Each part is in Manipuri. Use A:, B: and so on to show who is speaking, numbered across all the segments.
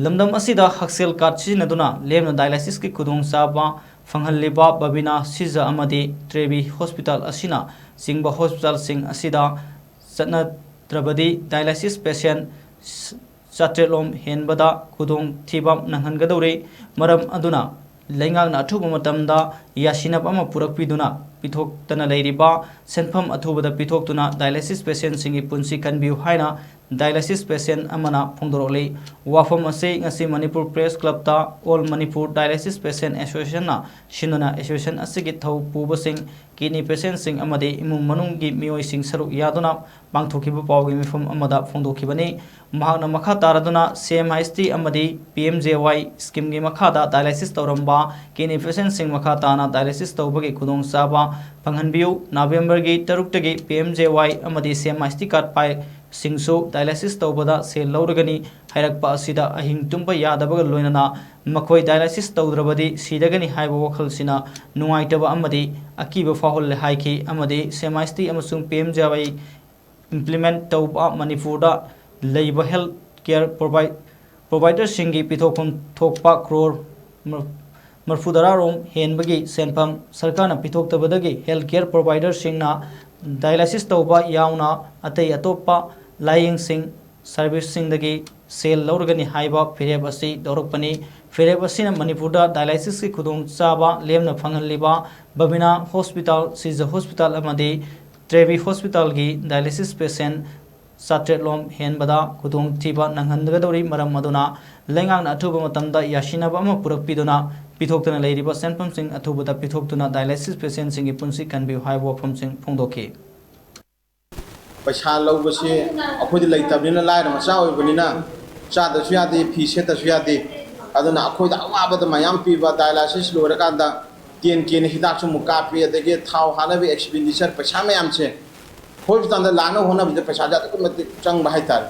A: लमदम असिदा हक्सेल कार्ड सिजनदुना लेमना डायलिसिस की खुदोंग चाबा फंगहल्लिबा बबिना सिजा अमदी ट्रेबी हॉस्पिटल असिना सिंगबा हॉस्पिटल सिंग असिदा चटनद्रबदी डायलिसिस पेशेंट चात्रेलोम हेनबदा खुदोंग थिबम नंहनगदौरे मरम अदुना लेंगांगना अथुब मतमदा यासिनब अमा पुरकपिदुना पिथोक्तना लेरिबा सेनफम अथुबदा पिथोक्तुना डायलिसिस पेशेंट सिंगी पुंसी कनबिउ हाइना डायलिसिस पेशेंट अमना फोंदोरले वाफम असे ngasi मणिपुर प्रेस क्लब ता all Manipur dialysis patient association ना शिनुना एसोसिएशन असिगी थौ पुबसिंग किडनी पेशेंट सिंग अमदे इमुंग मनुंगी मियोय सिंग सरुक यादुना पांगथोखिबा पावगी मिफम अमदा फोंदोखिबने महागना मखा तारदुना CMIST अमदी PMJY स्कीम गी मखादा डायलिसिस तौरंबा किडनी पेशेंट सिंग मखा ताना डायलिसिस तौबगी खुदोंग चाबा फंगहनबिउ नवंबर गी 3 तगी PMJY अमदी CMIST कार्ड पाइ सिंगसु डायलिसिस तौबदा सेल लौरगनी हाइरकपा असिदा अहिंग तुम्बा यादबगा लोइनना मखोय डायलिसिस तौद्रबदी सीदगनी हाइबा वखलसिना नुंगाइतबा अमदी अकीबा फाहोल हाइखि अमदी CMIST अमसुंग PMJY इम्प्लीमेंट तौबा मणिपुरदा लेबा हेल्थ केयर प्रोवाइडर सिंगी पिथोखम थोकपा क्रोर मरफुदरारोम हेनबगी सेनफम सरकारना पिथोक्तबदगी हेल्थ केयर प्रोवाइडर सिंगना डायलिसिस तौबा याउना अतै अतोप्पा लाइंग सिंग सर्विस सिंगदगी सेल लौरगनी हाइबा फिरेब असि दौरकपनी फिरेब असिना मणिपुरदा डायलिसिस की खुदोंग चाबा लेमना फंगहल्लिबा बबिना हॉस्पिटल सिज हॉस्पिटल अमदी ट्रेवी हॉस्पिटल की डायलिसिस पेशेंट चात्रेलोम हेनबदा खुदोंग थिबा नंहनगदौरी मरम अदुना लेंगांगना अथुबा मतमदा यासिनब अमा पुरकपिदुना पिथोक्तना लेरिबा सेनफम सिंग अथुबदा पिथोक्तुना डायलिसिस पेशेंट सिंगी पुंसी कनबिउ हाइबा वफम सिंग फोंदोखि
B: पैसा लौबसे अखोइद लैतबनिना लायर मचा ओइबनिना चादसु यादे फी सेतसु यादे अदुना अखोइद अवाबद मयाम पीबा डायलिसिस लोरकांदा केन केन हिदाकसु मुकापे अदगे थाव हानबे एक्सपेंडिचर पैसा मयाम छे हॉस्पिटल दा लानो होनबजे पैसा जादक मते चंग बाहाइतार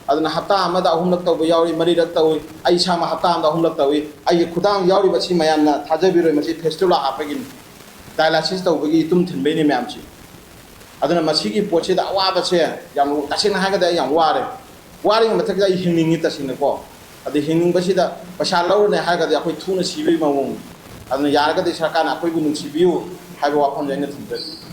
B: अदुना हप्ता अमदा अहुमलक तौबे यावरी मरीरक तौई आई सामा हप्ता अमदा अहुमलक तौई आई खुदांग यावरी बसी मयामना थाजबिरोय मसी फेस्टिवल हापगिन डायलिसिस तौबगी तुम थिनबेनि मयामची अदुना मसीगी पोचेदा अवाबसे याम तसिना हागदा याम वारे वारिंग मथक दा हिंनिंगी तसिना को अदि हिंनिंग बसीदा पैसा लौरने हागदा अखोइ थुना सिबि मवंग अदुना यारगदि सरकारना अखोइबु नुंसिबियु हाइबा वाफम जाइना थिनबे